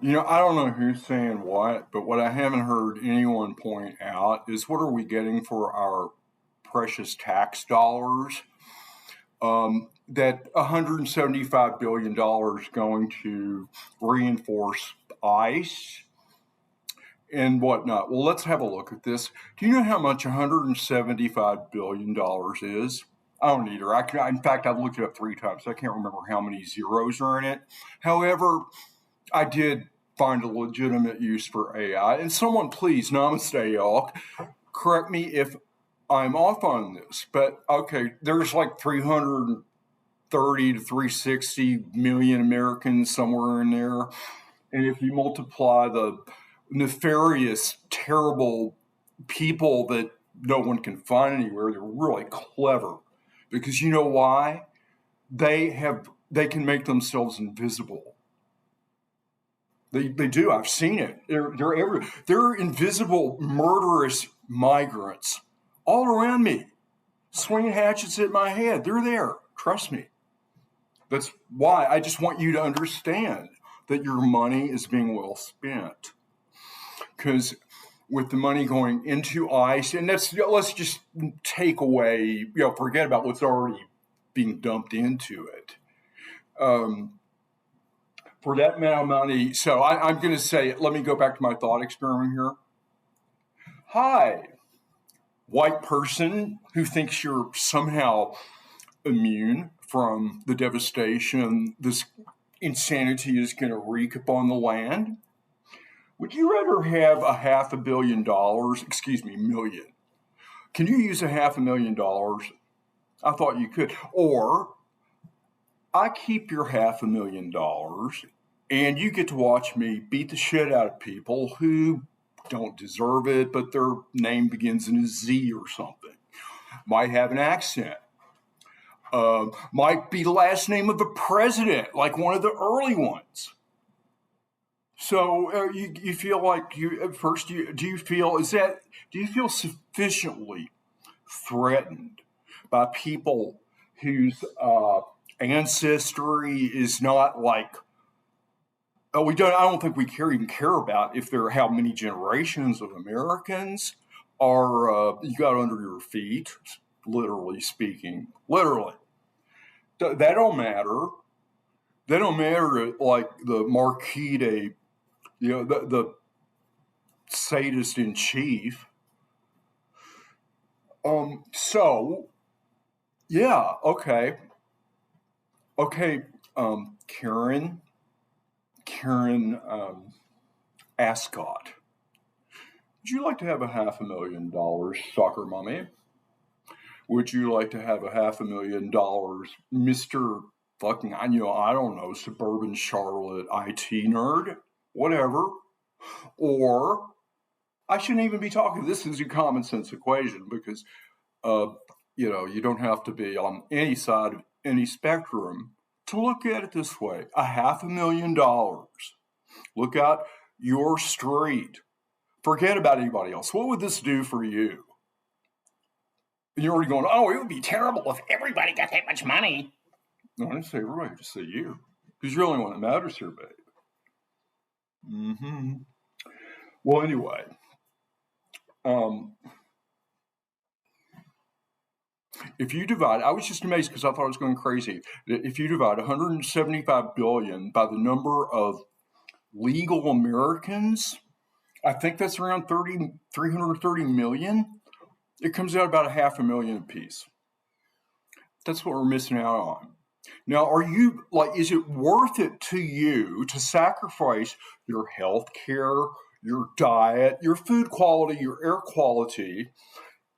I don't know who's saying what, but what I haven't heard anyone point out is what are we getting for our precious tax dollars? That $175 billion going to reinforce ICE and whatnot. Well, let's have a look at this. Do you know how much $175 billion is? I don't either. In fact, I've looked it up 3 times. So I can't remember how many zeros are in it. However, I did find a legitimate use for AI. And someone, please, namaste, y'all, correct me if I'm off on this. But okay, there's like 330 to 360 million Americans somewhere in there. And if you multiply the nefarious, terrible people that no one can find anywhere, they're really clever. Because you know why? They can make themselves invisible. They do. I've seen it. They're invisible, murderous migrants all around me, swinging hatchets at my head. They're there. Trust me. That's why I just want you to understand that your money is being well spent. Because with the money going into ICE, and let's just take away, forget about what's already being dumped into it. For that amount of money, so I'm going to say, let me go back to my thought experiment here. Hi, white person who thinks you're somehow immune from the devastation this insanity is going to wreak upon the land. Would you rather have $500 million, million? Can you use $500,000? I thought you could. Or I keep your $500,000 and you get to watch me beat the shit out of people who don't deserve it, but their name begins in a Z or something. Might have an accent. Might be the last name of a president, like one of the early ones. So you feel like do you feel sufficiently threatened by people whose ancestry is not like I don't think we even care about if there are how many generations of Americans are you got under your feet, literally speaking, literally. That don't matter. They don't matter like the Marquis de the sadist in chief. So, yeah, okay. Okay, Karen Ascot. Would you like to have $500,000, soccer mommy? Would you like to have $500,000, Mr. fucking, I don't know, suburban Charlotte IT nerd? Whatever. Or I shouldn't even be talking. This is a common sense equation because, you don't have to be on any side of any spectrum to look at it this way. $500,000. Look out your street. Forget about anybody else. What would this do for you? And you're already going, oh, it would be terrible if everybody got that much money. No, I didn't say everybody, just say you. Because you're the only one that matters here, babe. Mm-hmm. Well, anyway, if you divide, I was just amazed because I thought it was going crazy. If you divide 175 billion by the number of legal Americans, I think that's around 330 million. It comes out about $500,000 apiece. That's what we're missing out on. Now, is it worth it to you to sacrifice your health care, your diet, your food quality, your air quality,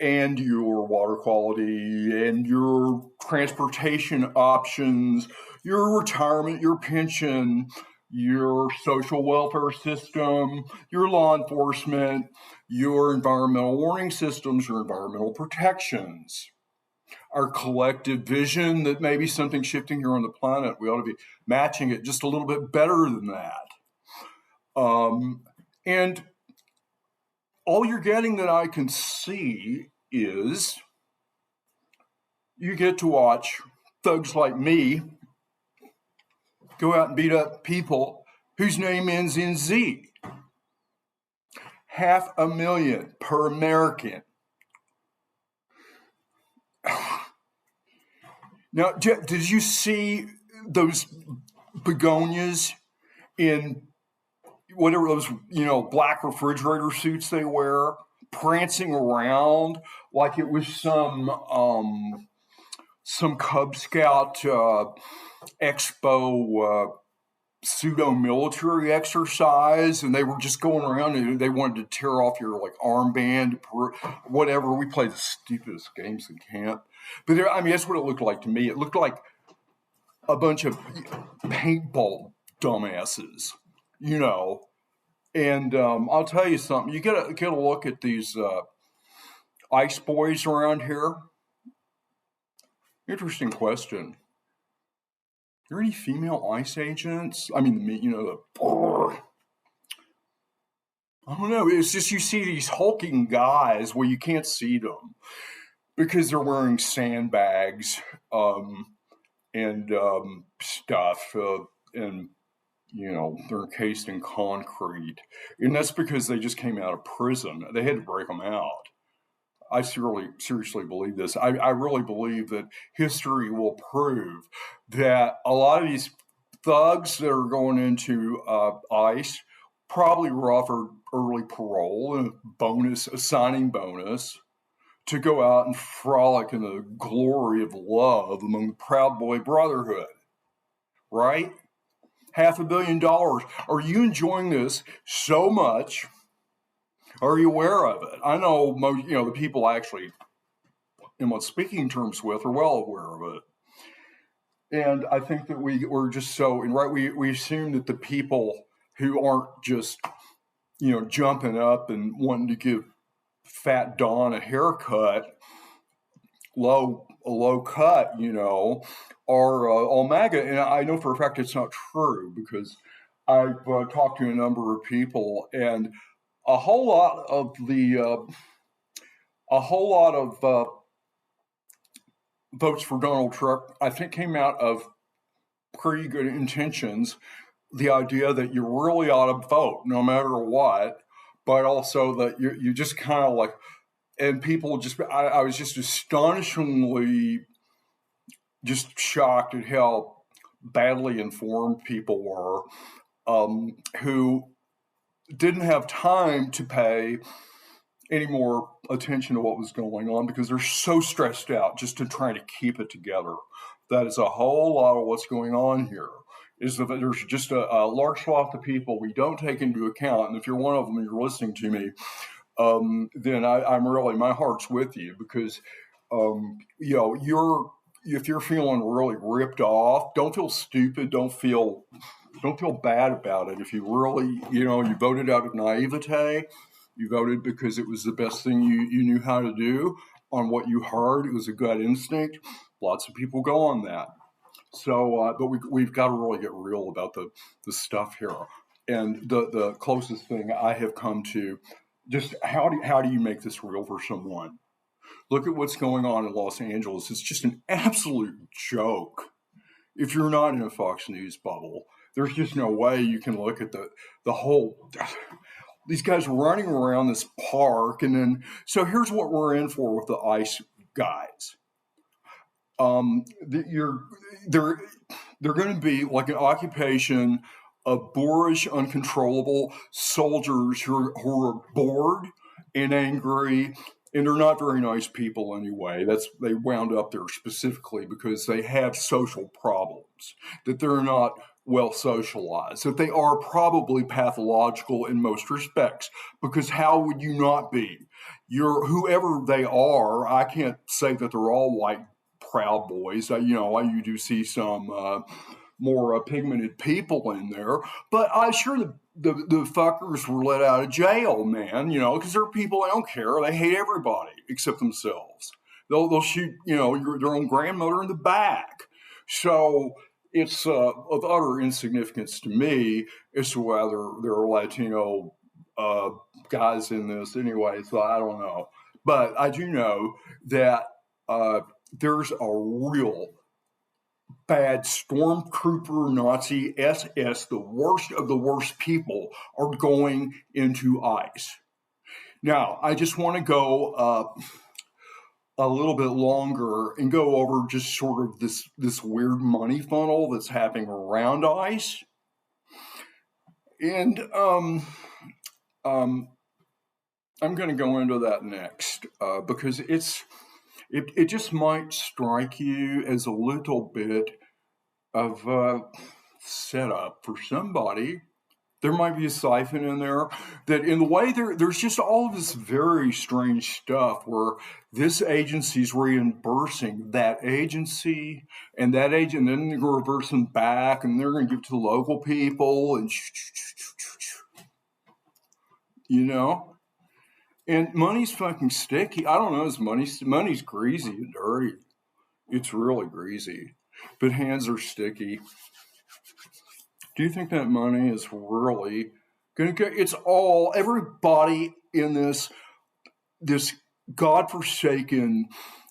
and your water quality, and your transportation options, your retirement, your pension, your social welfare system, your law enforcement, your environmental warning systems, your environmental protections, our collective vision that maybe something's shifting here on the planet. We ought to be matching it just a little bit better than that. And all you're getting that I can see is you get to watch thugs like me go out and beat up people whose name ends in Z. 500,000 per American. Now, did you see those begonias in whatever those, black refrigerator suits they wear, prancing around like it was some Cub Scout expo pseudo military exercise, and they were just going around and they wanted to tear off your armband, whatever. We played the stupidest games in camp, but that's what it looked like to me. It looked like a bunch of paintball dumbasses, And I'll tell you something. You get a look at these ice boys around here. Interesting question. Are there any female ice agents? I don't know. It's just you see these hulking guys where you can't see them because they're wearing sandbags and stuff, and they're encased in concrete, and that's because they just came out of prison. They had to break them out. I seriously believe this. I really believe that history will prove that a lot of these thugs that are going into ICE probably were offered early parole and a signing bonus to go out and frolic in the glory of love among the Proud Boy Brotherhood, right? $500 million. Are you enjoying this so much? Are you aware of it? I know most, the people I actually am on speaking terms with are well aware of it. And I think that we're just so, and right, we assume that the people who aren't just, jumping up and wanting to give Fat Don a haircut, a low cut, are all MAGA. And I know for a fact it's not true because I've talked to a number of people, and a whole lot of votes for Donald Trump, I think, came out of pretty good intentions. The idea that you really ought to vote no matter what, but also that you just kind of and people just, I was just astonishingly just shocked at how badly informed people were who didn't have time to pay any more attention to what was going on because they're so stressed out just to try to keep it together. That is a whole lot of what's going on here. Is that there's just a large swath of people we don't take into account. And if you're one of them and you're listening to me, then I'm really, my heart's with you because, if you're feeling really ripped off, don't feel stupid. Don't feel bad about it. If you really, you voted out of naivete, you voted because it was the best thing you knew how to do on what you heard. It was a gut instinct. Lots of people go on that. So, but we've got to really get real about the stuff here. And the closest thing I have come to, just how do you make this real for someone? Look at what's going on in Los Angeles. It's just an absolute joke. If you're not in a Fox News bubble, there's just no way you can look at the whole. These guys running around this park, and then so here's what we're in for with the ICE guys. They're going to be like an occupation of boorish, uncontrollable soldiers who are bored and angry, and they're not very nice people anyway. They wound up there specifically because they have social problems, that they're not well socialized, that they are probably pathological in most respects, because how would you not be? Whoever they are, I can't say that they're all white Proud Boys. You do see some more pigmented people in there, but I'm sure the fuckers were let out of jail, man, because they're people, they don't care. They hate everybody except themselves. They'll shoot, their own grandmother in the back. So it's of utter insignificance to me as to whether there are Latino guys in this anyway, so I don't know. But I do know that there's a real bad stormtrooper Nazi SS, the worst of the worst people, are going into ICE. Now, I just want to go a little bit longer and go over just sort of this weird money funnel that's happening around ICE. And I'm going to go into that next because it just might strike you as a little bit of a setup for somebody. There might be a siphon in there that in the way there's just all of this very strange stuff where this agency's reimbursing that agency and that agent, then they're going to reverse them back and they're going to give it to the local people and and money's fucking sticky. I don't know, money's greasy and dirty. It's really greasy, but hands are sticky. Do you think that money is really going to get? It's all everybody in this godforsaken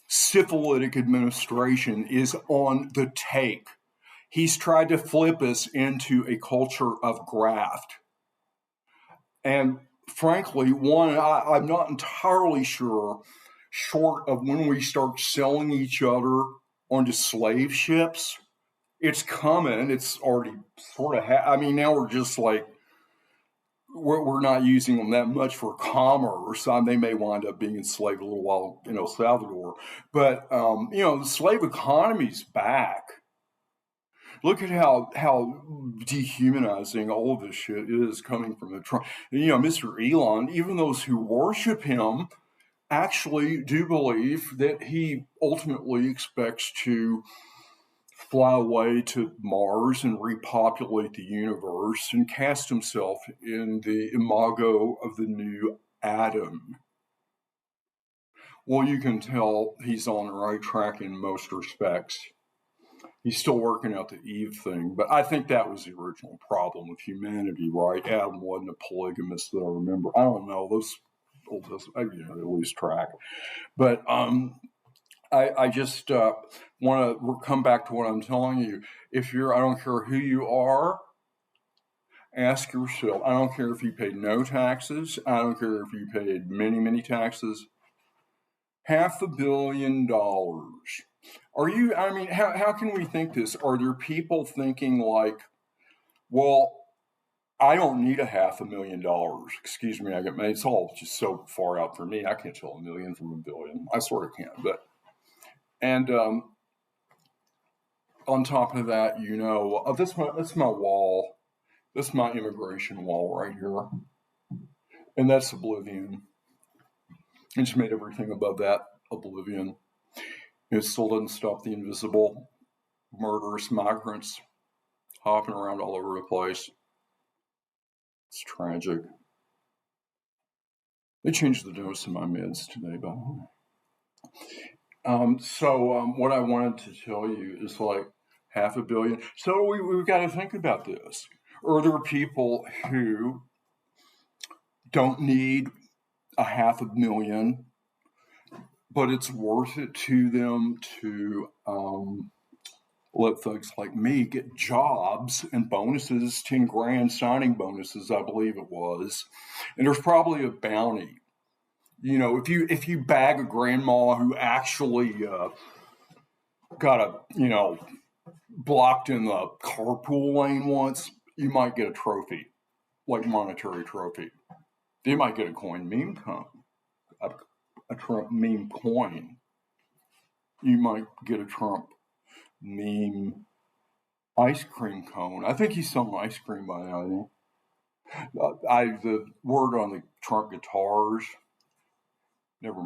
syphilitic administration is on the take. He's tried to flip us into a culture of graft, and frankly, I'm not entirely sure. Short of when we start selling each other onto slave ships. It's coming. It's already sort of. Now we're just like we're not using them that much for commerce. They may wind up being enslaved a little while in El Salvador, but the slave economy's back. Look at how dehumanizing all of this shit is coming from the Trump. Mr. Elon. Even those who worship him actually do believe that he ultimately expects to fly away to Mars and repopulate the universe and cast himself in the imago of the new Adam. Well, you can tell he's on the right track in most respects. He's still working out the Eve thing, but I think that was the original problem with humanity, right? Adam wasn't a polygamist that I remember. I don't know, those old, they lose track. But I just want to come back to what I'm telling you. I don't care who you are, ask yourself. I don't care if you paid no taxes. I don't care if you paid many, many taxes. $500 million. How can we think this? Are there people thinking like, well, I don't need $500,000. Excuse me, it's all just so far out for me. I can't tell a million from a billion. I sort of can't, but. And on top of that, that's my wall. That's my immigration wall right here. And that's oblivion. It just made everything above that oblivion. It still doesn't stop the invisible murderous migrants hopping around all over the place. It's tragic. They changed the dose of my meds today, by the way. What I wanted to tell you is like $500 million. So we've got to think about this. Are there people who don't need $500,000, but it's worth it to them to let folks like me get jobs and bonuses, 10 grand signing bonuses, I believe it was. And there's probably a bounty. If you bag a grandma who actually got blocked in the carpool lane once, you might get a trophy, like monetary trophy. You might get a coin meme coin, a Trump meme coin. You might get a Trump meme ice cream cone. I think he's selling ice cream by now. The word on the Trump guitars. Never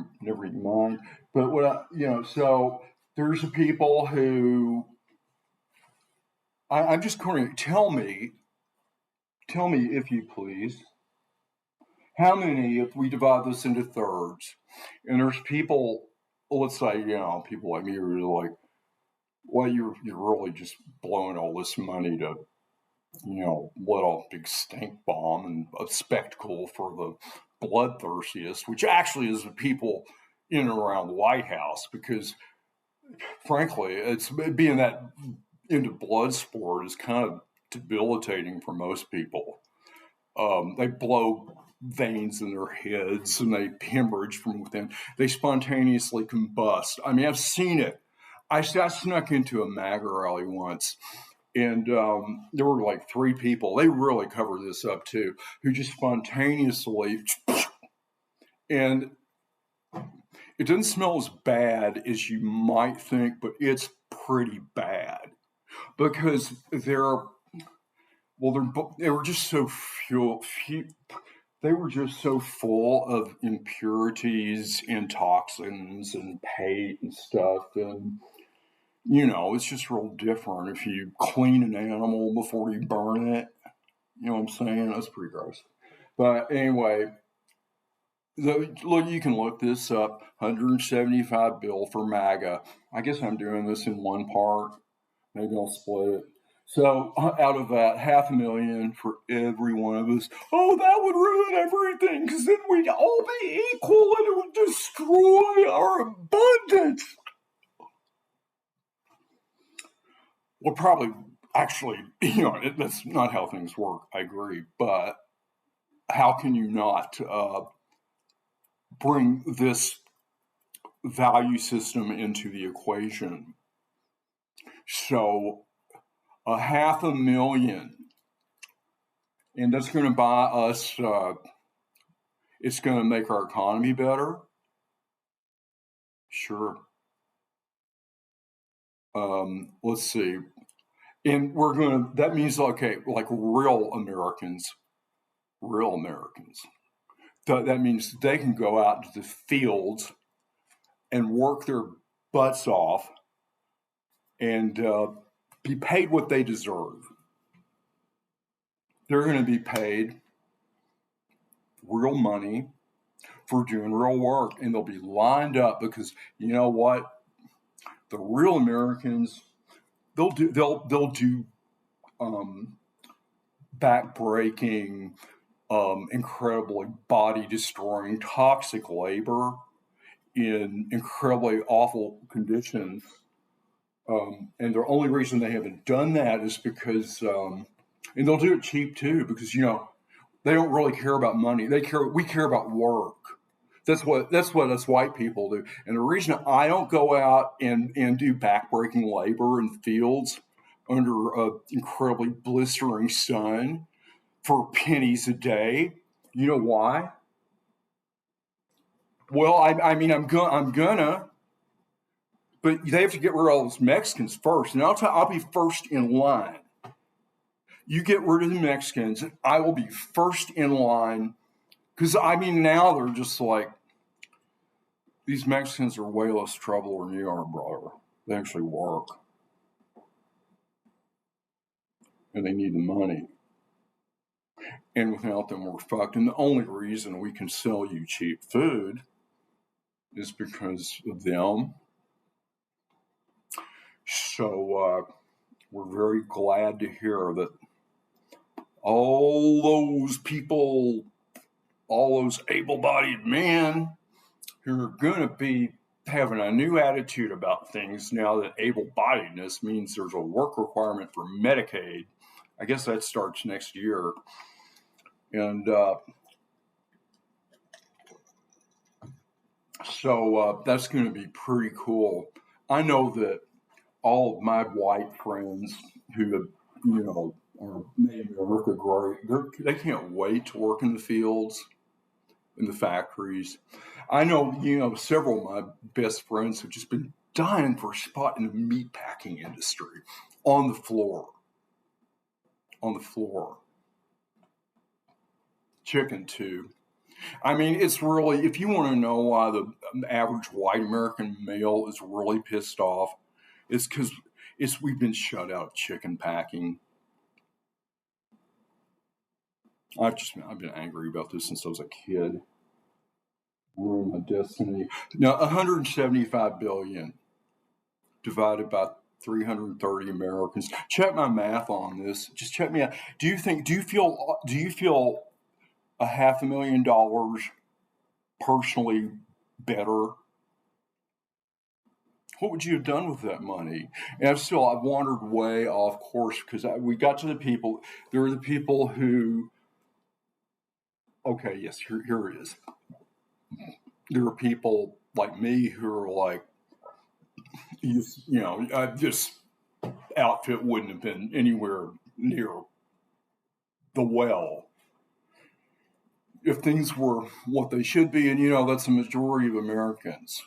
mind. But so there's people who I'm just going to tell me if you please, how many, if we divide this into thirds, and there's people, let's say, people like me who are like, well, you're really just blowing all this money to, let off a big stink bomb and a spectacle for the bloodthirstiest, which actually is the people in and around the White House, because frankly, it's being that into blood sport is kind of debilitating for most people. They blow veins in their heads and they hemorrhage from within. They spontaneously combust. I mean, I've seen it. I snuck into a MAGA rally once, and there were like 3 people. They really cover this up too, who just spontaneously, and it doesn't smell as bad as you might think, but it's pretty bad because they were just so they were just so full of impurities and toxins and paint and stuff. And, it's just real different if you clean an animal before you burn it. You know what I'm saying? That's pretty gross. But anyway, look, you can look this up. 175 bill for MAGA. I guess I'm doing this in one part. Maybe I'll split it. So out of that, $500,000 for every one of us. Oh, that would ruin everything because then we'd all be equal and it would destroy our abundance. Well, probably, actually, that's not how things work. I agree. But how can you not bring this value system into the equation? So $500,000, and that's going to buy us. It's going to make our economy better. Sure. Let's see, and we're going to. That means like real Americans. That means they can go out to the fields and work their butts off and be paid what they deserve. They're going to be paid real money for doing real work, and they'll be lined up because you know what? The real Americans, they'll do back-breaking, incredibly body-destroying, toxic labor in incredibly awful conditions. And the only reason they haven't done that is because, and they'll do it cheap too, because they don't really care about money. We care about work. That's what us white people do. And the reason I don't go out and do backbreaking labor in fields under an incredibly blistering sun for pennies a day, you know why? Well, I mean, I'm gonna. But they have to get rid of all those Mexicans first, and I'll be first in line. You get rid of the Mexicans, I will be first in line, because I mean now they're just like, these Mexicans are way less trouble than you are, brother. They actually work, and they need the money. And without them, we're fucked. And the only reason we can sell you cheap food is because of them. So we're very glad to hear that all those people, all those able-bodied men who are going to be having a new attitude about things now that able-bodiedness means there's a work requirement for Medicaid. I guess that starts next year. And so that's going to be pretty cool. I know that all of my white friends who have, are made America great, they can't wait to work in the fields, in the factories. I know, several of my best friends have just been dying for a spot in the meatpacking industry on the floor. Chicken, too. I mean, it's really, if you want to know why the average white American male is really pissed off, it's because we've been shut out of chicken packing. I've been angry about this since I was a kid. Ruined my destiny. Now, 175 billion divided by 330 Americans. Check my math on this. Just check me out. Do you feel $500,000 personally better What would you have done with that money? And I've wandered way off course because we got to the people. There are the people who, okay, yes, here it is. There are people like me who are like, this outfit wouldn't have been anywhere near the well if things were what they should be. And, that's the majority of Americans.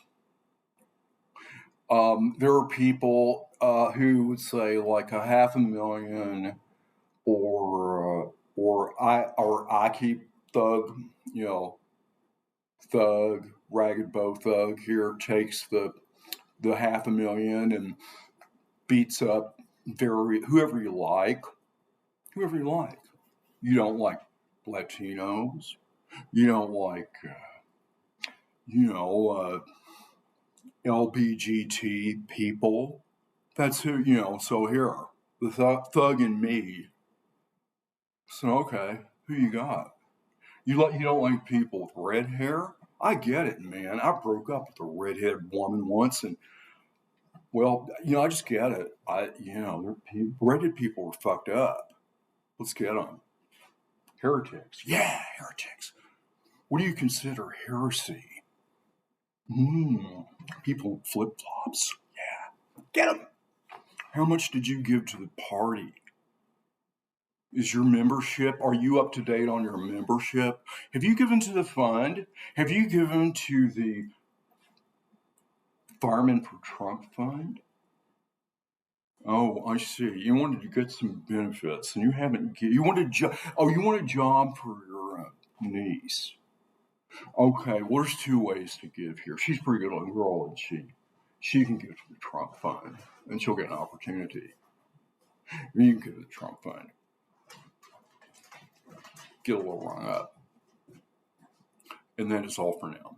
There are people who would say like a $500,000 or I keep thug, thug, ragged bow thug here takes the $500,000 and beats up whoever you like. You don't like Latinos. You don't like, LBGT people. That's who, so here, the thug in me. So, okay, who you got? You don't like people with red hair? I get it, man. I broke up with a redheaded woman once, and well, I just get it. Redheaded people are fucked up. Let's get them. Heretics. Yeah, heretics. What do you consider heresy? People in flip flops. Yeah, get them. How much did you give to the party? Is your membership, are you up to date on your membership? Have you given to the fund? Have you given to the Firemen for Trump Fund? Oh, I see. You wanted to get some benefits, and you haven't. You want a job. Oh, you want a job for your niece. Okay, well, there's two ways to give here. She's a pretty good looking girl, and she can give to the Trump Fund, and she'll get an opportunity. You can give to the Trump Fund. Get a little rung up. And that is all for now.